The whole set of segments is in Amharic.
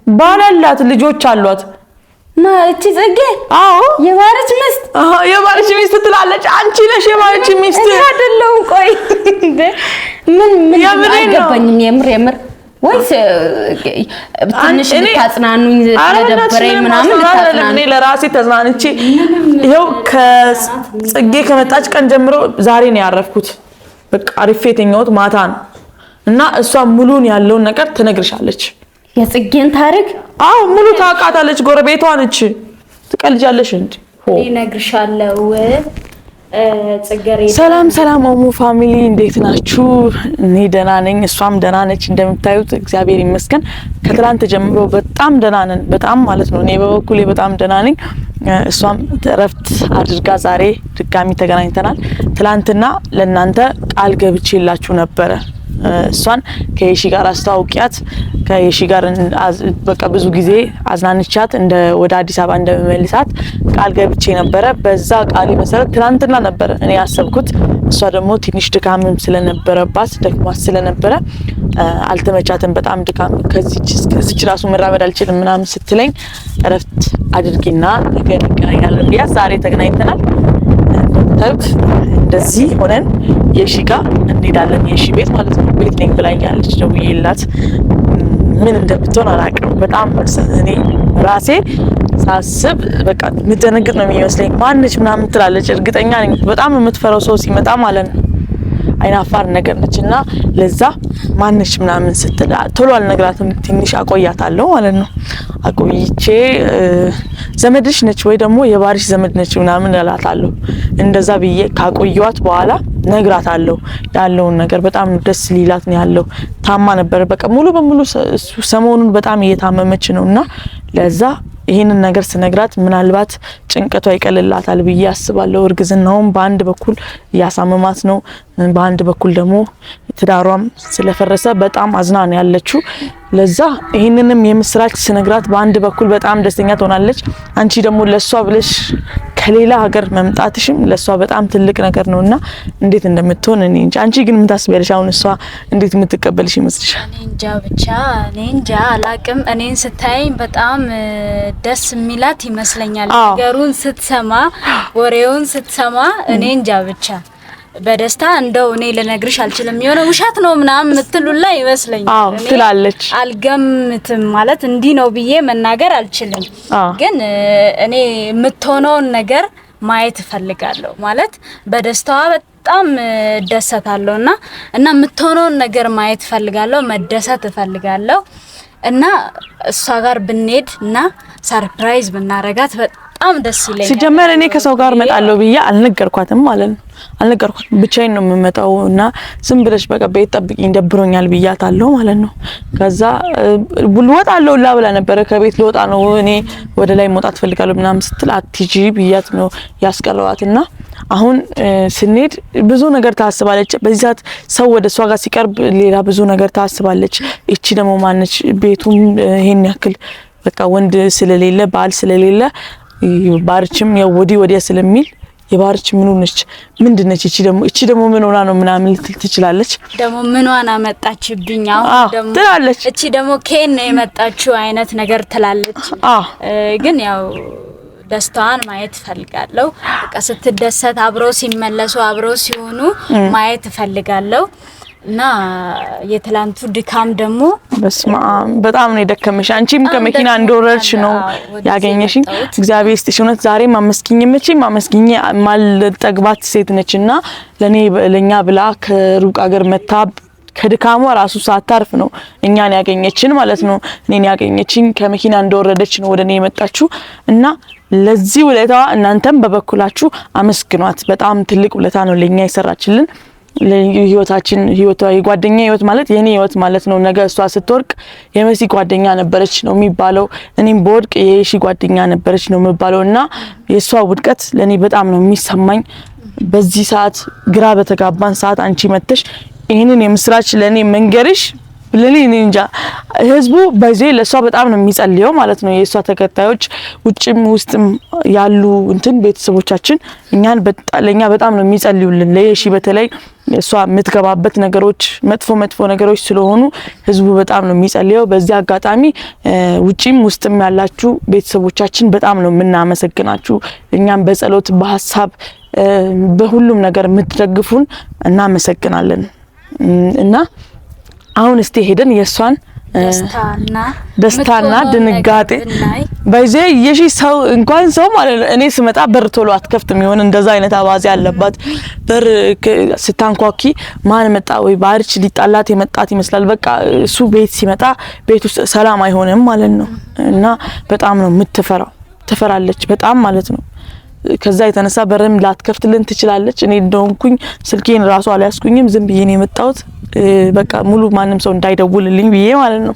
ባላላት ልጆች አሏት ማለች ጽጌ አዎ የባርች ሚስት የባርች ሚስት ትላለች አንቺ ነሽ የባርች ሚስት አይደለም ቆይ ምን አልገባኝም የምር ወይስ ትንሽ ልታጽናኑኝ ለደበረኝ ምናምን ልታጽናኑ እኔ ለራሴ ተዝናንቼ ይሄው ከጽጌ ከመጣች ቀን ጀምሮ ዛሬ ነው ያረፍኩት በቃ አሪፍ የተኛሁት ማታ ነው እና እሷ ሙሉን ያለውን ነገር ትነግርሻለች የጽጌን ታሪክ አዎ ሙሉ ታውቃታለች ጎረቤቷ ነች ትቀልጃለሽ እንዴ እነግርሻለሁ ጽጌሬ ሰላም ኦሙ ፋሚሊ እንዴት ናችሁ እኔ ደህና ነኝ እሷም ደህና ነች እንደምታዩት እግዚአብሔር ይመስገን ከትላንት ጀምሮ በጣም ደህና ነን በጣም ማለት ነው እኔ በበኩሌ በጣም ደህና ነኝ እሷም ተረፍት አድርጋ ዛሬ ድጋሚ ተገናኝተናል ትላንትና ለእናንተ ቃል ገብቼላችሁ ነበር እሷን ከየሺ ጋር አስተዋውቂያት ከየሺ ጋር በቃ ብዙ ጊዜ አዝናንቻት እንደ ወደ አዲስ አበባ እንደመመልሳት ቃል ገብቼ ነበር በዛ ቃል መሰረት ትናንትና ነበር እኔ ያሰብኩት እሷ ደግሞ ትንሽ ድካምም ስለነበረባት ደክሟት ስለነበረ አልተመቻተም በጣም ድካም ከዚች ራሱ መራመድ አልችልም ምናምን ስትለኝ እረፍት አድርጊና ነገር እንገናኛለን ቢያ ዛሬ ተገናኝተናል ታውት እንደዚህ ሆነን የሺ ጋር እንሄዳለን የሺ ቤት ማለት ነው ቤት ነኝ ብላኛለች ደውዬላት ምን እንደምትሆን አላውቅም በጣም እኔ ራሴ ሳስብ በቃ ምደነግጥ ነው የሚመስለኝ ማንነች ምናምን ትላለች እርግጠኛ ነኝ በጣም የምትፈራው ሰው ሲመጣ ማለት ነው አይናፋር ነገር ነችና ለዛ ማንነች ምናምን ስትል ቶሎ አልነግራትም ትንሽ አቆያታለሁ ማለት ነው አቆይቼ ዘመድሽ ነች ወይ ደግሞ የባርሽ ዘመድ ነች ምናምን እላታለሁ እንደዛ ብዬ ካቆየዋት በኋላ ነግራታለሁ ያለውን ነገር በጣም ደስ ሊላት ነው ያለው ታማ ነበር በቃ ሙሉ በሙሉ ሰሞኑን በጣም እየታመመች ነውና ለዛ ይሄንን ነገር ስነግራት ምናልባት ጭንቀቷ ይቀልላታል ብዬ አስባለሁ እርግዝናውም በአንድ በኩል ያሳመማት ነው በአንድ በኩል ደግሞ ትዳሯም ስለፈረሰ በጣም አዝናን ያለችው ለዛ ይሄንንም የምስራች ስነግራት በአንድ በኩል በጣም ደስተኛ ትሆናለች አንቺ ደግሞ ለሷ ብለሽ ከሌላ ሀገር መምጣትሽም ለሷ በጣም ትልቅ ነገር ነውና እንዴት እንደምትሆን እኔ እንጂ አንቺ ግን ምን ታስቢያለሽ አሁን እሷ እንዴት የምትቀበልሽ ይመስልሻል እኔ እንጃ አላቅም እኔን ስታይ በጣም ደስ የሚላት ይመስለኛል ነገሩን ስትሰማ ወሬውን ስትሰማ እኔ እንጃ ብቻ በደስታ እንደው እኔ ለነግርሽ አልችልም የሆነ ውሻት ነው ምናምን ምትሉላ ይመስለኛል ትላለች አልገምትም ማለት እንዲ ነው ብዬ መናገር አልችልም ግን እኔ የምትሆነውን ነገር ማየት ፈልጋለሁ ማለት በደስታዋ በጣም ደሰታለሁና እና የምትሆነውን ነገር ማየት ፈልጋለሁ መደሰት ፈልጋለሁ እና እሷ ጋር ብንሄድና ሰርፕራይዝ ብናረጋት በጣም ደስ ይለኛል ሲጀመር እኔ ከሰው ጋር መጣለው ብዬ አልነገርኳትም ማለት ነው አልነገርኳትም ብቻዬን ነው የምመጣውና ዝም ብለሽ በቃ ቤት ጠብቂኝ ደብሮኛል ብያታለሁ ማለት ነው ከዛ ወጣለሁ ብላ ነበር ከቤት ልወጣ ነው እኔ ወደ ላይ መውጣት ፈልጋለሁ ምናምን ስትል አትጂ ብያት ነው ያስቀረዋትና አሁን ስንሄድ ብዙ ነገር ታስባለች በዚህ ሰዓት ሰው ወደ እሷ ጋር ሲቀርብ ሌላ ብዙ ነገር ታስባለች እቺ ደግሞ ማነች ቤቱም ይሄን ያክል በቃ ወንድ ስለሌለ ባል ስለሌለ ባርችም የወዲ ወዲያ ስለሚል የባርች ምን ሆነች ምንድነች እቺ ደግሞ ምን ሆና ነው ምናምን ልትል ትችላለች ደግሞ ምንዋን አመጣችብኝ አሁን ደግሞ ትላለች እቺ ደግሞ ከኔ የመጣችው አይነት ነገር ትላለች ግን ያው ደስታዋን ማየት ፈልጋለሁ በቃ ስትደሰት አብረው ሲመለሱ አብረው ሲሆኑ ማየት ፈልጋለሁ እና የትላንቱ ድካም ደግሞ በስማ በጣም ነው የደከመሽ አንቺም ከመኪና እንደወረድሽ ነው ያገኘሽኝ እግዚአብሔር ይስጥሽ እውነት ዛሬ ማመስግኝ ማልጠግባት ሴት ነችና ለኛ ብላ ከሩቅ ሀገር መታ ከድካሟ ራሱ ሳታርፍ ነው እኛን ያገኘችን ማለት ነው እኔን ያገኘችኝ ከመኪና እንደወረደች ነው ወደኔ የመጣችው እና ለዚህ ውለታዋ እናንተም በበኩላችሁ አመስግኗት በጣም ትልቅ ውለታ ነው ለኛ ይሰራችልን ለህይወታችን ህይወቷ የጓደኛ ህይወት ማለት የኔ ህይወት ማለት ነው ነገ እሷ ስትወርቅ የመሲ ጓደኛ ነበረች ነው የሚባለው እኔም በወድቅ የሺ ጓደኛ ነበረች ነው የሚባለውና የሷ ውድቀት ለኔ በጣም ነው የሚሰማኝ በዚህ ሰዓት ግራ በተጋባን ሰዓት አንቺ መተሽ ይሄንን የምስራች ለኔ መንገርሽ ለኔ እንጃ ህዝቡ በዚህ ለሷ በጣም ነው የሚጸልየው ማለት ነው። የሷ ተከታዮች ውጭም ውስጥም ያሉ ቤተሰቦቻችን ለኛ በጣም ነው የሚጸልዩልን። ለየሺ በተለይ እሷ የምትገባበት ነገሮች መጥፎ ነገሮች ስለሆኑ ህዝቡ በጣም ነው የሚጸልየው። በዚህ አጋጣሚ ውጭም ውስጥም ያላችሁ ቤተሰቦቻችን በጣም ነው የምናመሰግናችሁ። እኛም በጸሎት በሐሳብ በሁሉም ነገር የምትደግፉን እናመሰግናለን። እና አሁን እስቲ ሄደን የሷን ደስታና ድንጋጤ በዚህ የሺ ሰው እንኳን ሰው ማለት ነው እኔ ስመጣ በር ቶሎ አትከፍትም። ይሆን እንደዛ አይነት አባዜ ያለባት በር ስታንኳኪ ማን መጣ ወይ ባርች ሊጣላት የመጣት ይመስላል። በቃ እሱ ቤት ሲመጣ ቤት ውስጥ ሰላም አይሆንም ማለት ነው። እና በጣም ነው የምትፈራው፣ ትፈራለች በጣም ማለት ነው። ከዛ የተነሳ በርም ላትከፍትልን ትችላለች። እኔ እንደሆንኩኝ ስልኬን ራሱ አልያዝኩኝም፣ ዝም ብዬ ነው የመጣሁት። በቃ ሙሉ ማንም ሰው እንዳይደውልልኝ ብዬ ማለት ነው።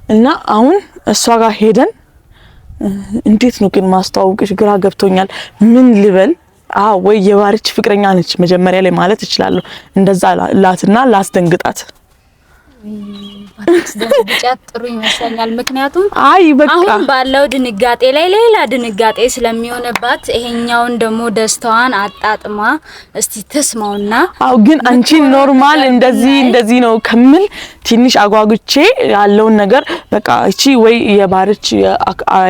እና አሁን እሷ ጋር ሄደን እንዴት ነው ግን ማስተዋወቅሽ ግራ ገብቶኛል። ምን ልበል? ወይ የባርች ፍቅረኛ ነች መጀመሪያ ላይ ማለት እችላለሁ። እንደዛ ላትና ላስደንግጣት ባትስደንግጫት ጥሩ ይመስለኛል። ምክንያቱም አሁን ባለው ድንጋጤ ላይ ሌላ ድንጋጤ ስለሚሆንባት ይሄኛውን ደግሞ ደስታዋን አጣጥማ እስቲ ተስማውና ግን አንቺ ኖርማል እንደዚህ ነው ከምን ትንሽ አጓጉቼ ያለውን ነገር በቃ እቺ ወይ የባርች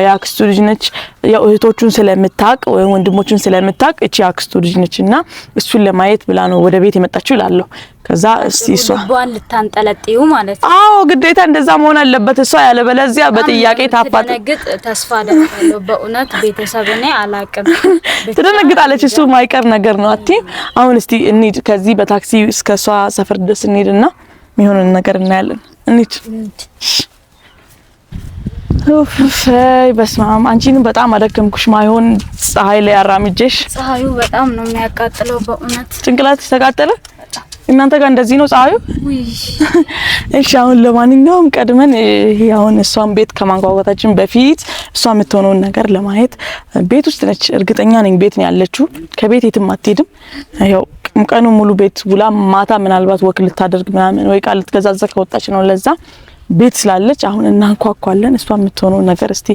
የአክስቱ ልጅ ነች የእህቶቹን ስለምታቅ ወይ ወንድሞቹን ስለምታቅ እቺ አክስቱ ልጅ ነችና እሱን ለማየት ብላ ነው ወደ ቤት የመጣችው ይላልው። ከዛ እስቲ እሷ ልቧን ልታንጠለጥዩ ማለት ነው። ግዴታ እንደዛ መሆን አለበት። እሷ ያለበለዚያ በጥያቄ ታፋጥ ትደነግጥ ተስፋ አደርጋለሁ። በእውነት ቤተሰብ እኔ አላቅም ትደነግጣለች። እሱ ማይቀር ነገር ነው። አሁን እስቲ እንሂድ ከዚህ በታክሲ እስከ እሷ ሰፈር ድረስ እንሂድና የሚሆነን ነገር እናያለን። እንሂድ። በስማም አንቺንም በጣም አደከምኩሽ። ማይሆን ፀሐይ ላይ አራምጄሽ። ፀሐዩ በጣም ነው የሚያቃጥለው በእውነት። ጭንቅላትሽ ተቃጠለ? እናንተ ጋር እንደዚህ ነው ፀሐዩ? እሺ አሁን ለማንኛውም ቀድመን አሁን እሷን ቤት ከማንጓጓታችን በፊት እሷ የምትሆነውን ነገር ለማየት ቤት ውስጥ ነች። እርግጠኛ ነኝ ቤት ነው ያለችው። ከቤት የትም አትሄድም። ያው ቀኑ ሙሉ ቤት ውላ ማታ ምናልባት ወክ ልታደርግ ምናምን ወይ ቃል ልትገዛዛ ከወጣች ነው። ለዛ ቤት ስላለች አሁን እናንኳኳለን። እሷ የምትሆነው ነገር እስቲ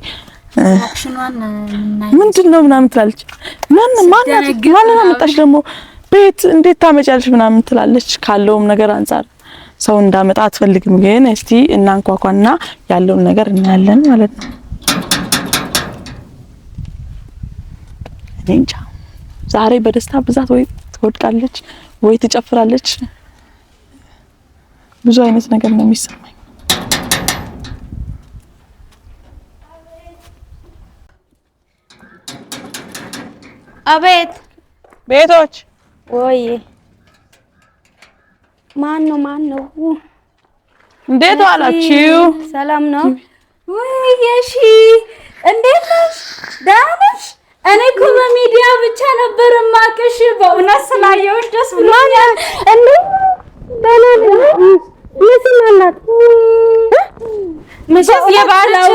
አክሽኗን ምንድነው ምናምን ትላለች። ማን አመጣሽ ደግሞ ቤት እንዴት ታመጫለሽ ምናምን ትላለች። ካለውም ነገር አንፃር ሰው እንዳመጣ አትፈልግም። ግን እስቲ እናንኳኳና ያለውን ነገር እናያለን ማለት ነው። እንጃ ዛሬ በደስታ ብዛት ወይ ትወድቃለች ወይ ትጨፍራለች። ብዙ አይነት ነገር ነው የሚሰማኝ። አቤት ቤቶች ወይ ማን ነው? እንዴት ዋላችሁ? ሰላም ነው ወይ? የሺ እንዴት ነሽ? ደህና ነሽ? እኔ እኮ በሚዲያ ብቻ ነበር ማቀሽ። በእውነት ስላየሁሽ ደስ ብሎኛል። እንዴ ደህና ነሽ? ምንድነው? መቼስ የባልሽ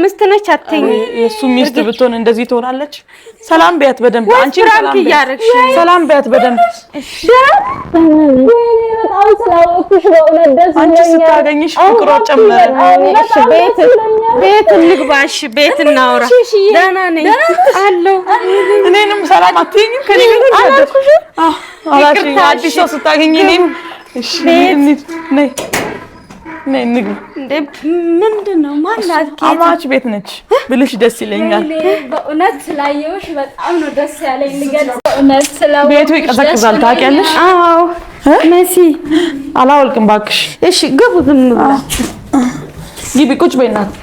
ሚስት ነች አትይኝ። የሱ ሚስት ብትሆን እንደዚህ ትሆናለች? ሰላም ቢያት በደንብ አንቺ ሰላም ቢያት በደንብ አንቺ ስታገኝሽ ፍቅሯ ጨመረ። ቤት እንግባሽ፣ ቤት እናውራ። ደህና ነኝ አለሁ። እኔንም ሰላም አትይኝም? ከኔ አላልኩሽ? አዲስ ሰው ስታገኝ እኔም እሺ ነይ ምንድነው ማለት አማች ቤት ነች ብልሽ ደስ ይለኛል። በእውነት ስላየሁሽ በጣም ነው ደስ ያለኝ። ልገልጽ በእውነት ስላየሁሽ ቤቱ ይቀዘቅዛል ታውቂያለሽ? አዎ መሲ አላወልቅም እባክሽ። እሺ ግቡ፣ ዝም ብላችሁ ግቢ። ቁጭ በይ እናት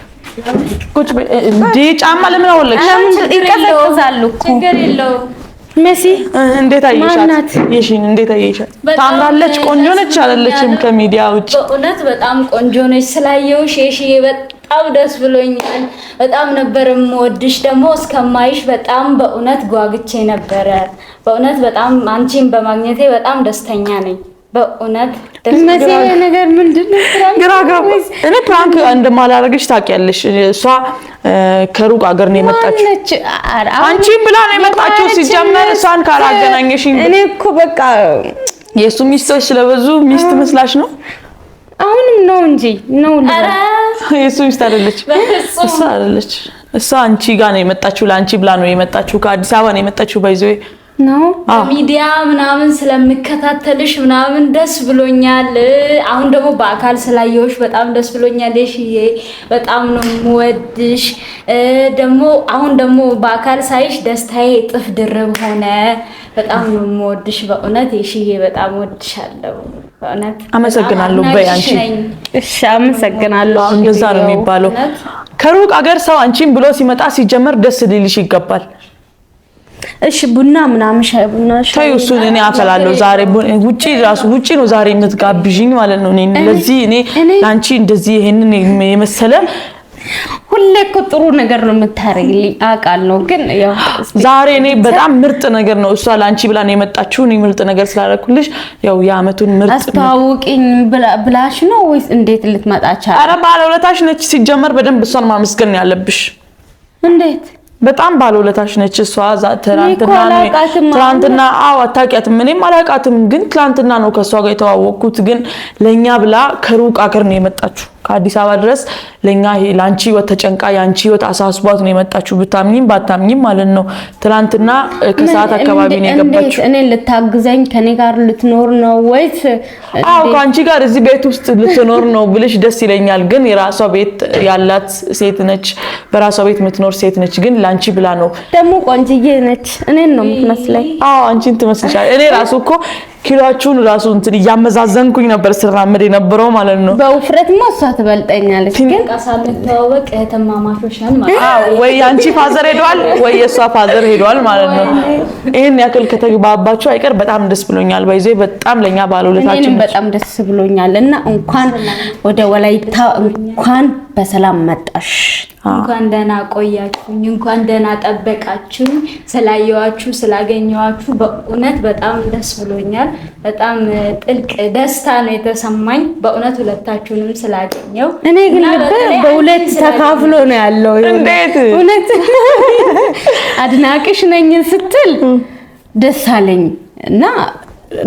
ቁጭ በይ። እንዴ ጫማ ለምን አወለቅሽ? ይቀዘቅዛሉ እኮ። ችግር የለውም። መሲ እንዴት አየሻት? የሺን እንዴት አየሻት? ታምራለች? ቆንጆ ነች አይደለችም? ከሚዲያ ውጭ በእውነት በጣም ቆንጆ ነች። ስላየሁሽ የሺ በጣም ደስ ብሎኛል። በጣም ነበር የምወድሽ። ደግሞ እስከማይሽ በጣም በእውነት ጓግቼ ነበረ። በእውነት በጣም አንቺን በማግኘቴ በጣም ደስተኛ ነኝ። በእውነት መሲ ነገር ምንድነው? ግራግራው እኔ ፕራንክ እንደማላረግሽ ታውቂያለሽ። እሷ ከሩቅ ሀገር ነው የመጣችው። አንቺን ብላ ነው የመጣችው። ሲጀመር እሷን ካላገናኘሽኝ እኔ እኮ በቃ የሱ ሚስቶች ስለበዙ ሚስት መስላሽ ነው? አሁንም ነው እንጂ ነው አረ የሱ ሚስት አይደለች እሷ አይደለች እሷ አንቺ ጋር ነው የመጣችው ለአንቺ ብላ ነው የመጣችው ከአዲስ አበባ ነው የመጣችው ባይዘይ ነው ሚዲያ ምናምን ስለምከታተልሽ ምናምን ደስ ብሎኛል አሁን ደግሞ በአካል ስላየሁሽ በጣም ደስ ብሎኛል እሺዬ በጣም ነው የምወድሽ ደግሞ አሁን ደግሞ በአካል ሳይሽ ደስታዬ እጥፍ ድርብ ሆነ በጣም ነው የምወድሽ በእውነት እሺዬ በጣም ወድሻለሁ በእውነት አመሰግናለሁ በያንቺ እሺ አመሰግናለሁ እንደዛ ነው የሚባለው ከሩቅ አገር ሰው አንቺን ብሎ ሲመጣ ሲጀመር ደስ ሊልሽ ይገባል እሺ ቡና ምናምን ሻይ ቡና ሻይ ታዩ እሱን እኔ አፈላለሁ ዛሬ ውጪ ነው ዛሬ የምትጋብዥኝ ማለት ነው እኔ ለዚህ እኔ ላንቺ እንደዚህ ይሄንን የመሰለ ሁሌ እኮ ጥሩ ነገር ነው የምታረግልኝ አውቃለሁ ግን ያው ዛሬ እኔ በጣም ምርጥ ነገር ነው እሷ ላንቺ ብላ ነው የመጣችው እኔ ምርጥ ነገር ስላደረኩልሽ ያው የአመቱን ምርጥ አስተዋውቂኝ ብላሽ ነው ወይስ እንዴት ልትመጣቻ አረ ባለውለታሽ ነች ሲጀመር በደንብ እሷን ማመስገን ያለብሽ እንዴት በጣም ባለውለታሽ ነች እሷ ትናንትና አታውቂያትም እኔም አላውቃትም ግን ትናንትና ነው ከሷ ጋር የተዋወቅኩት ግን ለኛ ብላ ከሩቅ አገር ነው የመጣችው ከአዲስ አበባ ድረስ ለኛ ላንቺ ህይወት ተጨንቃ ያንቺ ህይወት አሳስቧት ነው የመጣችው ብታምኚም ባታምኚም ማለት ነው ትናንትና ከሰዓት አካባቢ ነው የገባችው እኔ ልታግዘኝ ከኔ ጋር ልትኖር ነው ወይስ ከአንቺ ጋር እዚህ ቤት ውስጥ ልትኖር ነው ብልሽ ደስ ይለኛል ግን የራሷ ቤት ያላት ሴት ነች በራሷ ቤት የምትኖር ሴት ነች ግን ላንቺ ብላ ነው ደግሞ ቆንጅዬ ነች እኔን ነው የምትመስለኝ አንቺን ትመስልሻለሽ እኔ ራሱ እኮ ኪሎአችሁን ራሱ እንትን ያመዛዘንኩኝ ነበር ስራምድ የነበረው ማለት ነው በውፍረት ማሷ ትበልጠኛለች ግን ቃሳለተዋወቅ እህትማማቾች ነን ማለት ወይ አንቺ ፋዘር ሄዷል ወይ የሷ ፋዘር ሄዷል ማለት ነው ይሄን ያክል ከተግባባችሁ አይቀር በጣም ደስ ብሎኛል ባይዘ በጣም ለኛ ባለውለታችን እኔም በጣም ደስ ብሎኛልና እንኳን ወደ ወላይታ እንኳን በሰላም መጣሽ እንኳን ደህና ቆያችሁኝ እንኳን ደህና ጠበቃችሁ ስላየዋችሁ ስላገኘዋችሁ በእውነት በጣም ደስ ብሎኛል በጣም ጥልቅ ደስታ ነው የተሰማኝ በእውነት ሁለታችሁንም ስላገኘው እኔ ግን በሁለት ተካፍሎ ነው ያለው እንዴት እውነት አድናቂሽ ነኝ ስትል ደስ አለኝ እና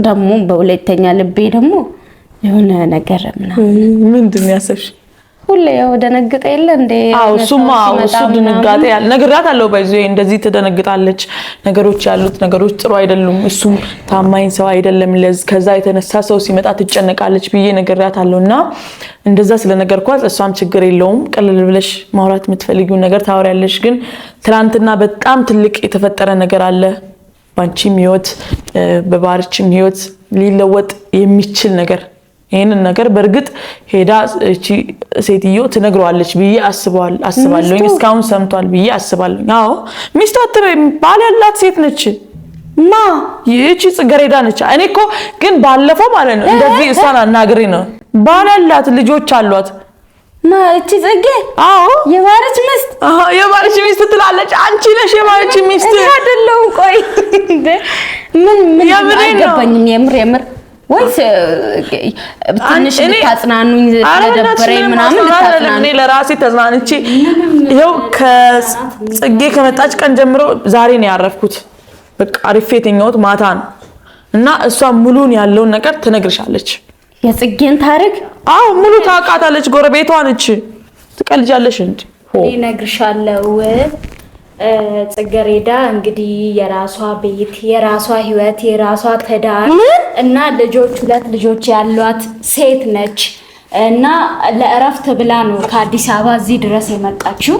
ደግሞ በሁለተኛ ልቤ ደግሞ የሆነ ነገር ምንድነው ያሰብሽ ሁሌ ያው ደነግጠ የለ እንዴ እሱማ እሱ ድንጋጤ ያለ ነግራታለሁ ባይዞ እንደዚህ ተደነግጣለች ነገሮች ያሉት ነገሮች ጥሩ አይደሉም እሱም ታማኝ ሰው አይደለም ከዛ የተነሳ ሰው ሲመጣ ትጨነቃለች ብዬ ነግራታለሁና እንደዛ ስለነገርኳት እሷም ችግር የለውም ቀለል ብለሽ ማውራት የምትፈልጊው ነገር ታወሪያለሽ ግን ትናንትና በጣም ትልቅ የተፈጠረ ነገር አለ ባንቺም ህይወት በባርችም ህይወት ሊለወጥ የሚችል ነገር ይሄንን ነገር በርግጥ ሄዳ እቺ ሴትዮ ትነግረዋለች ብዬ አስባለሁ እስካሁን ሰምቷል ብዬ አስባለሁ ሚስታት ባል ያላት ሴት ነች ይህቺ ጽጌረዳ ነች እኔ እኮ ግን ባለፈው ማለት ነው እንደዚህ እሷን አናግሬ ነው ባል ያላት ልጆች አሏት እቺ ጽጌ የባርች ሚስት ትላለች አንቺ ነሽ የባርች ሚስት አይደለም ቆይ ምን አልገባኝም የምር ወይስ ትንሽ ልታጽናኑኝ ለደበረኝ ምናምን ልታጽናኑ እኔ ለራሴ ተዝናንቼ ይሄው ከጽጌ ከመጣች ቀን ጀምሮ ዛሬ ነው ያረፍኩት በቃ አሪፍ የተኛሁት ማታ ነው እና እሷ ሙሉን ያለውን ነገር ትነግርሻለች የጽጌን ታሪክ ሙሉ ታውቃታለች ጎረቤቷ ነች ትቀልጃለሽ እንዴ እነግርሻለሁ ጽጌረዳ እንግዲህ የራሷ ቤት የራሷ ህይወት የራሷ ትዳር እና ሁለት ልጆች ያሏት ሴት ነች እና ለእረፍት ብላ ነው ከአዲስ አበባ እዚህ ድረስ የመጣችው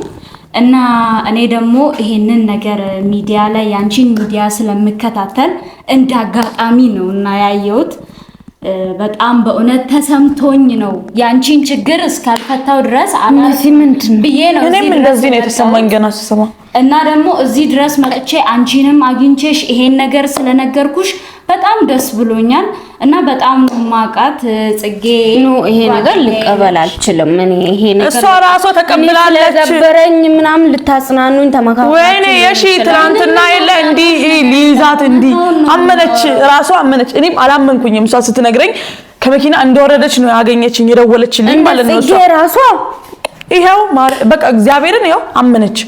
እና እኔ ደግሞ ይሄንን ነገር ሚዲያ ላይ ያንቺን ሚዲያ ስለምከታተል እንዳጋጣሚ ነው እና ያየሁት በጣም በእውነት ተሰምቶኝ ነው ያንቺን ችግር እስካልፈታው ድረስ ብዬ ነው እኔም እንደዚህ ነው የተሰማኝ ገና ስሰማ እና ደግሞ እዚህ ድረስ መጥቼ አንቺንም አግኝቼሽ ይሄን ነገር ስለነገርኩሽ በጣም ደስ ብሎኛል እና በጣም ነው ማቃት ጽጌ ነው ይሄ ነገር ልቀበል አልችልም እኔ ይሄ ነገር እሷ ራሷ ተቀብላለች ለዘበረኝ ምናምን ልታጽናኑኝ ተመካከሩ ወይኔ የሺ ትናንትና የለ እንዲ ሊዛት እንዲ አመነች ራሷ አመነች እኔም አላመንኩኝም እሷ ስትነግረኝ ከመኪና እንደወረደች ነው ያገኘችኝ የደወለችልኝ ማለት ነው ጽጌ ራሷ ይሄው በቃ እግዚአብሔርን ይሄው አመነች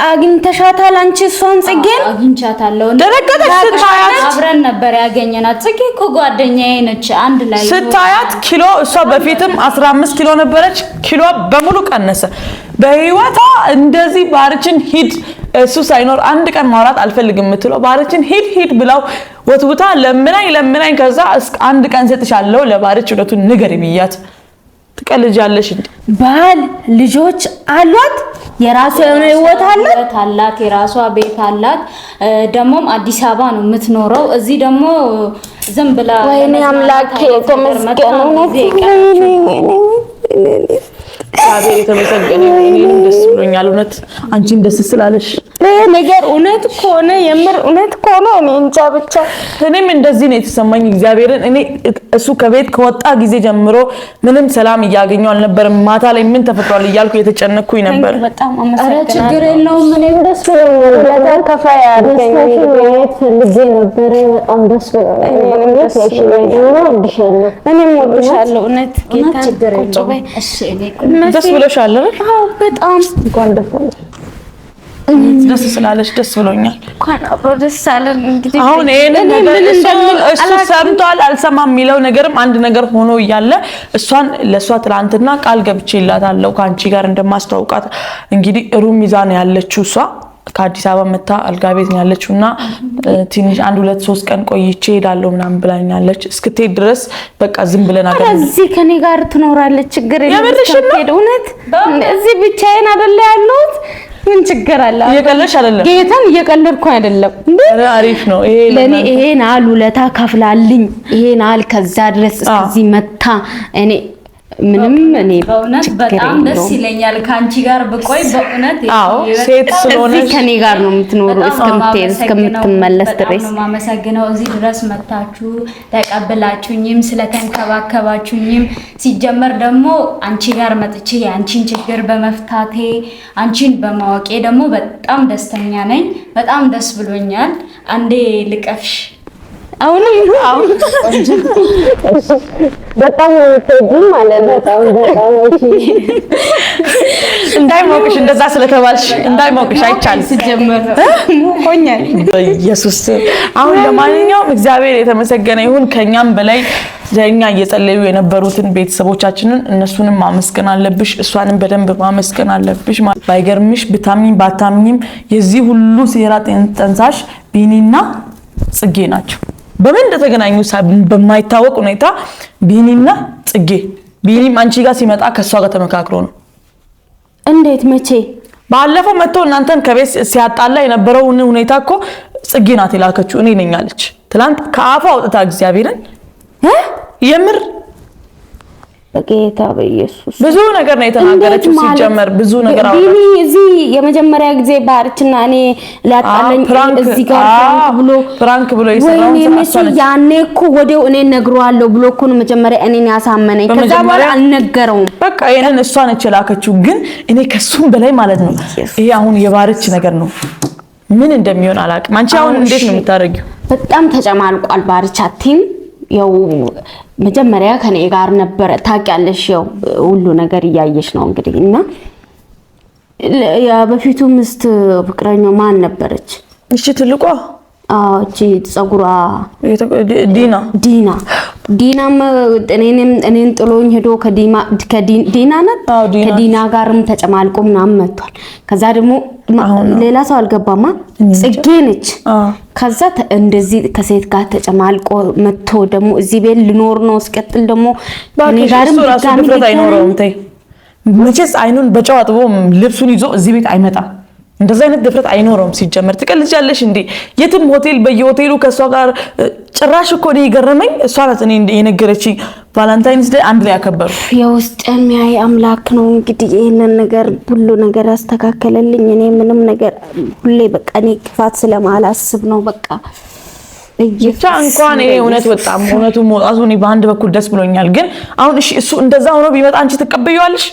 አግኝተሻታል አንቺ እሷን ጽጌን? አግኝቻታለሁ። ደረቀተሽ ስታያት አብረን ነበር ያገኘናት። ጽጌ እኮ ጓደኛዬ ነች። አንድ ላይ ስታያት ኪሎ እሷ በፊትም 15 ኪሎ ነበረች። ኪሎ በሙሉ ቀነሰ። በህይወቷ እንደዚህ ባርችን ሂድ እሱ ሳይኖር አንድ ቀን ማውራት አልፈልግም የምትለው ባርችን ሂድ ብላው ወትውታ ለምናኝ ከዛ አንድ ቀን ሰጥሻለሁ ለባርች እውነቱን ንገሪ ብያት ትቀልጃለሽ እንዴ? ባል ልጆች አሏት፣ የራሷ የሆነ ህይወት አላት፣ የራሷ ቤት አላት። ደሞም አዲስ አበባ ነው የምትኖረው። እዚህ ደግሞ ዝም ብላ ወይኔ አምላኬ ተመስገን ነው። እግዚአብሔር የተመሰገነ ይሁን። ደስ ብሎኛል እውነት አንቺም ደስ ስላለሽ ነገር እውነት ከሆነ የምር እውነት ከሆነ እኔ እንጃ ብቻ እኔም እንደዚህ ነው የተሰማኝ። እግዚአብሔርን እኔ እሱ ከቤት ከወጣ ጊዜ ጀምሮ ምንም ሰላም እያገኘው አልነበረም። ማታ ላይ ምን ተፈጥሯል እያልኩ የተጨነቅኩኝ ነበር። በጣም አመሰግናለሁ። ችግር የለውም። እኔም ደስ ብሎኛል። ለታከፋ ያርገኝ ልጄ ነበር። በጣም ደስ ብሎኛል። እኔም ወድሻለሁ እውነት ጌታ ችግር የለውም። እሺ እኔ ደስ ብሎሻል አይደል? አዎ በጣም እንኳን ደስ ስላለሽ ደስ ብሎኛል። እንኳን አብሮ ደስ አለን። እንግዲህ አሁን ይሄንን ነገር እሱ ሰምቷል አልሰማም የሚለው ነገርም አንድ ነገር ሆኖ እያለ ለሷ ትላንትና ቃል ገብቼላታለሁ ከአንቺ ጋር እንደማስተዋውቃት። እንግዲህ ሩም ሚዛን ያለችው እሷ ከአዲስ አበባ መታ አልጋ ቤት ነው ያለችውና ትንሽ 1-2-3 ቀን ቆይቼ ሄዳለሁ ምናምን ብላኛለች። እስክትሄድ ድረስ በቃ ዝም ብለን አገኘን። እዚህ ከኔ ጋር ትኖራለች። ችግር የለም። እውነት እዚህ ብቻዬን አይደለ ያለሁት። ምን ችግር አለ? እየቀለድሽ አይደለም? ጌታን እየቀለድኩ አይደለም። አሪፍ ነው ይሄ። ለኔ ይሄን አሉ ለታ ከፍላልኝ ይሄን አል ከዛ ድረስ እስከዚህ መታ እኔ ምንም እኔ በእውነት በጣም ደስ ይለኛል ካንቺ ጋር ብቆይ። በእውነት ሴት ስለሆነች ከኔ ጋር ነው የምትኖረው እስከምትመለስ ድረስ። በጣም ማመሰግነው እዚህ ድረስ መታችሁ ተቀበላችሁኝም ስለተንከባከባችሁኝም። ሲጀመር ደግሞ አንቺ ጋር መጥቼ የአንቺን ችግር በመፍታቴ አንቺን በማወቄ ደግሞ በጣም ደስተኛ ነኝ። በጣም ደስ ብሎኛል። አንዴ ልቀፍሽ አሁንም በጣም ተጅም ማለት ነው። እንዳይሞቅሽ እንደዛ ስለተባልሽ እንዳይሞቅሽ አይቻልም። ሲጀመር ሆኛል ኢየሱስ። አሁን ለማንኛውም እግዚአብሔር የተመሰገነ ይሁን። ከኛም በላይ ለኛ እየጸለዩ የነበሩትን ቤተሰቦቻችንን እነሱንም ማመስገን አለብሽ፣ እሷንም በደንብ ማመስገን አለብሽ። ባይገርምሽ ብታምኚም ባታምኚም የዚህ ሁሉ ሴራ ጠንሳሽ ቢኒና ጽጌ ናቸው። በምን እንደተገናኙ በማይታወቅ ሁኔታ ቢኒና ጽጌ። ቢኒም አንቺ ጋር ሲመጣ ከሷ ጋር ተመካክሮ ነው። እንዴት? መቼ? ባለፈው መጥቶ እናንተን ከቤት ሲያጣላ የነበረው ሁኔታ እኮ ጽጌ ናት የላከችው። እኔ ነኝ አለች ትላንት ከአፏ አውጥታ። እግዚአብሔርን የምር በጌታ በኢየሱስ ብዙ ነገር ነው የተናገረችው። ሲጀመር ብዙ ነገር አወራ። ቢኒ እዚህ የመጀመሪያ ጊዜ ባርችና እኔ ላጣለኝ እዚህ ጋር ፍራንክ ብሎ ይሰራው ሰዓት ያኔ እኮ ወዲያው እኔ ነግሯለሁ ብሎ እኮ ነው መጀመሪያ እኔን ያሳመነኝ። ከዛ በኋላ አልነገረውም። በቃ ይሄንን እሷ ነች የላከችው። ግን እኔ ከሱም በላይ ማለት ነው ይሄ አሁን የባርች ነገር ነው። ምን እንደሚሆን አላውቅም። አንቺ አሁን እንዴት ነው የምታረጊው? በጣም ተጨማልቋል ባርቻ ቲም። ያው መጀመሪያ ከኔ ጋር ነበር ታውቂያለሽ። ያው ሁሉ ነገር እያየሽ ነው እንግዲህ። እና ያ በፊቱ ምስት ፍቅረኛው ማን ነበረች? እሺ ትልቋ እቺ ጸጉሯ ዲና እኔን ጥሎኝ ሄዶ ከዲና ናት። ከዲና ጋርም ተጨማልቆ ምናምን መጥቷል። ከዛ ደግሞ ሌላ ሰው አልገባማ ጽጌ ነች። ከዛ እንደዚህ ከሴት ጋር ተጨማልቆ መጥቶ ደግሞ እዚህ ቤት ልኖር ነው። እስቀጥል ደግሞ እኔ ጋርም ድፍረት አይኖረውም። ተይ መቼስ አይኑን በጨው አጥቦ ልብሱን ይዞ እዚህ ቤት አይመጣም። እንደዛ አይነት ድፍረት አይኖረውም። ሲጀመር ትቀልጃለሽ እንዴ? የትም ሆቴል በየሆቴሉ ከሷ ጋር ጭራሽ እኮ ነው የገረመኝ። እሷ ናት እኔ የነገረችኝ ቫለንታይንስ ዴይ አንድ ላይ ያከበሩ። የውስጥ የሚያይ አምላክ ነው እንግዲህ ይሄንን ነገር ሁሉ ነገር ያስተካከለልኝ። እኔ ምንም ነገር ሁሌ በቃ እኔ ክፋት ስለማላስብ ነው በቃ ብቻ እንኳን ይሄ እውነት በጣም እውነቱ መውጣቱ እኔ በአንድ በኩል ደስ ብሎኛል። ግን አሁን እሺ እሱ እንደዛ ሆኖ ቢመጣ አንቺ ትቀበይዋለሽ?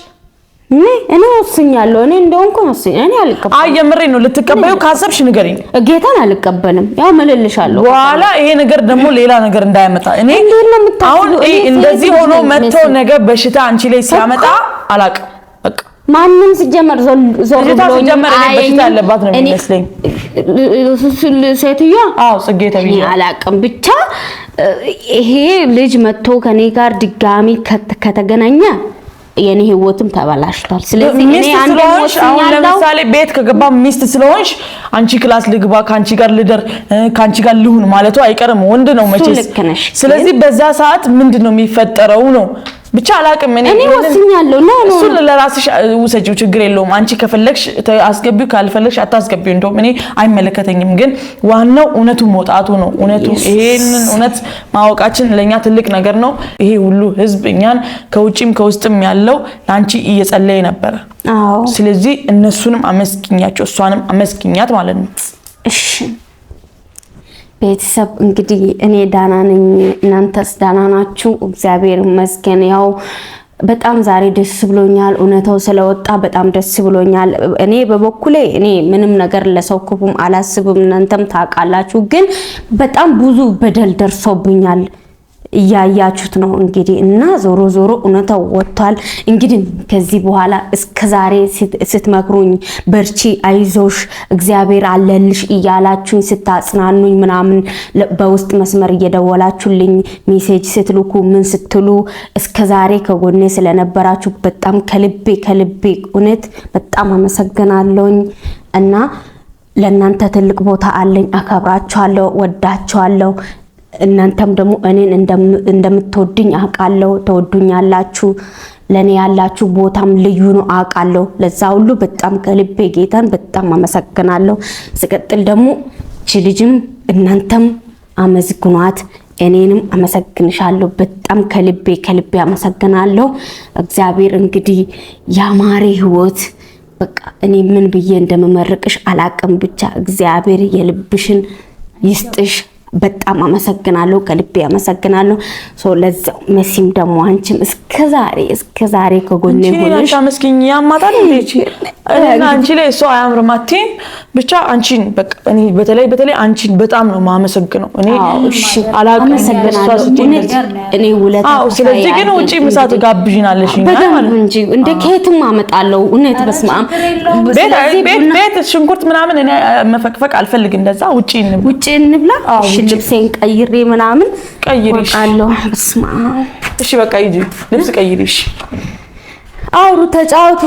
እኔ ወስኛለሁ። እኔ እንደውም እኔ አልቀበልም። አይ የምሬን ነው። ልትቀበዩ ካሰብሽ ንገሪኝ። ጌታን አልቀበልም። ያው መልልሻለሁ። በኋላ ይሄ ነገር ደግሞ ሌላ ነገር እንዳያመጣ እኔ አሁን እንደዚህ ሆኖ መጥቶ ነገር በሽታ አንቺ ላይ ሲያመጣ አላውቅም። በቃ ማንም ሲጀመር ዞር ብሎኝ አለባት ነው የሚመስለኝ ሴትዮዋ ጽጌ ተብዬ አላቅም ብቻ ይሄ ልጅ መጥቶ ከኔ ጋር ድጋሚ ከተገናኘ የኔ ህይወትም ተበላሽቷል። ስለዚህ እኔ አንደኛው አሁን ለምሳሌ ቤት ከገባ ሚስት ስለሆንሽ አንቺ ክላስ ልግባ ካንቺ ጋር ልደር ካንቺ ጋር ልሁን ማለቱ አይቀርም ወንድ ነው መቼስ። ስለዚህ በዛ ሰዓት ምንድነው የሚፈጠረው ነው ብቻ አላቅም እኔ ወስኛለሁ ነው እሱ ለራስሽ ውሰጂው ችግር የለውም አንቺ ከፈለግሽ አስገቢው ካልፈለግሽ አታስገቢው እንደውም እኔ አይመለከተኝም ግን ዋናው እውነቱ መውጣቱ ነው እውነቱ ይሄንን እውነት ማወቃችን ለኛ ትልቅ ነገር ነው ይሄ ሁሉ ህዝብ እኛን ከውጪም ከውስጥም ያለው ላንቺ እየጸለየ ነበር ስለዚህ እነሱንም አመስግኛቸው እሷንም አመስግኛት ማለት ነው እሺ ቤተሰብ እንግዲህ እኔ ዳና ነኝ እናንተስ ዳና ናችሁ እግዚአብሔር ይመስገን ያው በጣም ዛሬ ደስ ብሎኛል እውነታው ስለወጣ በጣም ደስ ብሎኛል እኔ በበኩሌ እኔ ምንም ነገር ለሰው ክፉም አላስብም እናንተም ታውቃላችሁ ግን በጣም ብዙ በደል ደርሶብኛል ያያችሁት ነው እንግዲህ እና ዞሮ እውነታው ወጥቷል እንግዲህ ከዚህ በኋላ እስከዛሬ ስትመክሩኝ በርቺ አይዞሽ እግዚአብሔር አለልሽ እያላችሁኝ ስታጽናኑኝ ምናምን በውስጥ መስመር እየደወላችሁልኝ ሜሴጅ ስትልኩ ምን ስትሉ እስከዛሬ ከጎኔ ስለነበራችሁ በጣም ከልቤ እውነት በጣም አመሰግናለሁኝ እና ለእናንተ ትልቅ ቦታ አለኝ አከብራችኋለሁ ወዳችኋለሁ እናንተም ደግሞ እኔን እንደምትወዱኝ አውቃለሁ ተወዱኛላችሁ ለኔ ያላችሁ ቦታም ልዩ ነው አውቃለሁ ለዛ ሁሉ በጣም ከልቤ ጌታን በጣም አመሰግናለሁ ስቀጥል ደግሞ እቺ ልጅም እናንተም አመዝግኗት እኔንም አመሰግንሻለሁ በጣም ከልቤ አመሰግናለሁ እግዚአብሔር እንግዲህ ያማረ ህይወት በቃ እኔ ምን ብዬ እንደምመርቅሽ አላቅም ብቻ እግዚአብሔር የልብሽን ይስጥሽ በጣም አመሰግናለሁ ከልቤ አመሰግናለሁ ለዛው መሲም ደግሞ አንቺም እስከዛሬ ከጎኔ ሆነሽ አመስግኝ ያማጣል እንዴ እና አንቺ ላይ ሰው አያምርማቴ ብቻ አንቺን በቃ እኔ በተለይ አንቺን በጣም ነው ማመሰግነው እኔ አላቅም እኔ ውለታ ስለዚህ ግን ውጪ ምሳት ጋብዥናለሽ ማለት እንጂ እንደ ከየትም አመጣለሁ እውነት በስማም ቤት ሽንኩርት ምናምን እኔ መፈቅፈቅ አልፈልግ እንደዛ ውጪ እንብላ ልብሴን ቀይሬ ምናምን ቀይሪሽ አለው በስማም እሺ በቃ ይጂ ልብስ ቀይሪሽ አውሩ ተጫውቱ